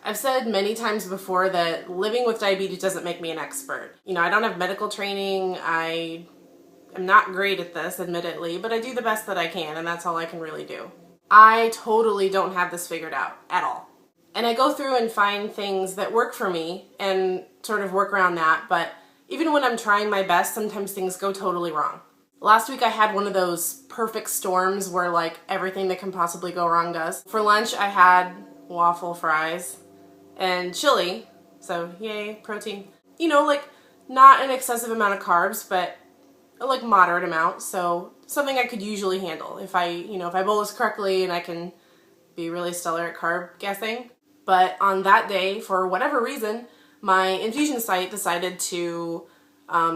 I've said many times before that living with diabetes doesn't make me an expert. You know, I don't have medical training. I am not great at this, admittedly, but I do the best that I can, and that's all I can really do. I totally don't have this figured out at all. And I go through and find things that work for me and sort of work around that, but even when I'm trying my best, sometimes things go totally wrong. Last week I had one of those perfect storms where like everything that can possibly go wrong does. For lunch I had waffle fries and chili, so yay, protein. You know, like not an excessive amount of carbs, but a like moderate amount, so something I could usually handle if I bolus correctly and I can be really stellar at carb guessing. But on that day, for whatever reason, my infusion site decided to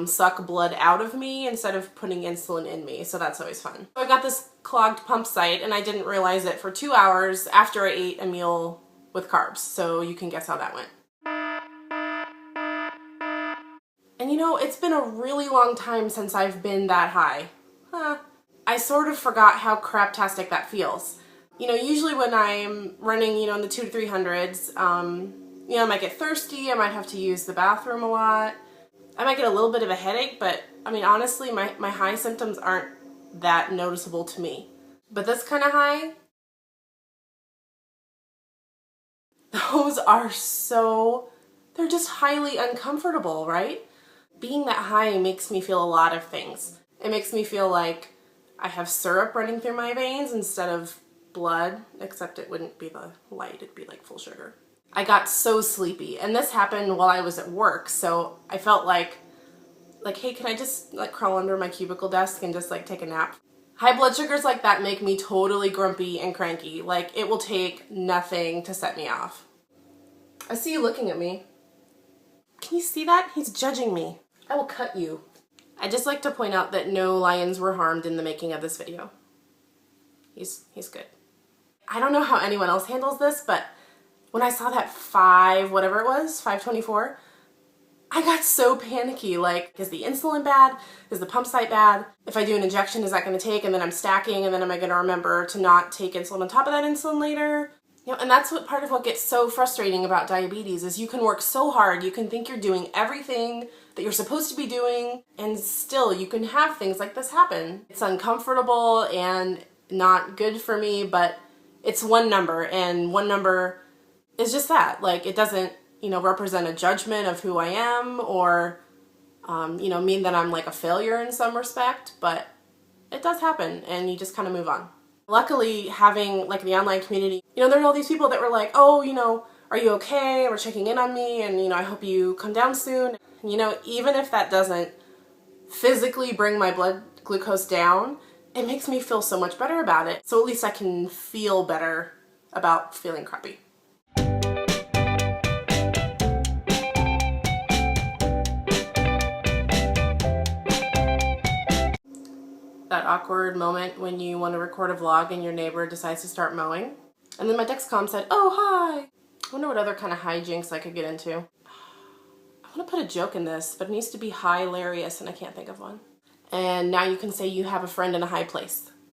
suck blood out of me instead of putting insulin in me, so that's always fun. So I got this clogged pump site and I didn't realize it for 2 hours after I ate a meal with carbs, so you can guess how that went. And you know, it's been a really long time since I've been that high. I sort of forgot how craptastic that feels. You know, usually when I'm running, in the 200 to 300s, I might get thirsty, I might have to use the bathroom a lot. I might get a little bit of a headache, but I mean, honestly, my high symptoms aren't that noticeable to me. But this kind of high, those are they're just highly uncomfortable, right? Being that high makes me feel a lot of things. It makes me feel like I have syrup running through my veins instead of blood, except it wouldn't be the light, it'd be like full sugar. I got so sleepy, and this happened while I was at work, so I felt like, hey, can I just like crawl under my cubicle desk and just like take a nap? High blood sugars like that make me totally grumpy and cranky. Like, it will take nothing to set me off. I see you looking at me. Can you see that? He's judging me. I will cut you. I'd just like to point out that no lions were harmed in the making of this video. He's good. I don't know how anyone else handles this, but when I saw that 524, I got so panicky. Like, is the insulin bad? Is the pump site bad? If I do an injection, is that going to take? And then I'm stacking, and then am I going to remember to not take insulin on top of that insulin later? And that's part of what gets so frustrating about diabetes is you can work so hard, you can think you're doing everything that you're supposed to be doing, and still you can have things like this happen. It's uncomfortable and not good for me, but it's one number, and one number is just that. Like, it doesn't, represent a judgment of who I am or, mean that I'm like a failure in some respect, but it does happen, and you just kind of move on. Luckily, having like the online community, there are all these people that were like, oh, are you okay? Or checking in on me, and I hope you come down soon. Even if that doesn't physically bring my blood glucose down, it makes me feel so much better about it. So at least I can feel better about feeling crappy. That awkward moment when you want to record a vlog and your neighbor decides to start mowing. And then my Dexcom said, oh, hi. I wonder what other kind of hijinks I could get into. I want to put a joke in this, but it needs to be hilarious and I can't think of one. And now you can say you have a friend in a high place.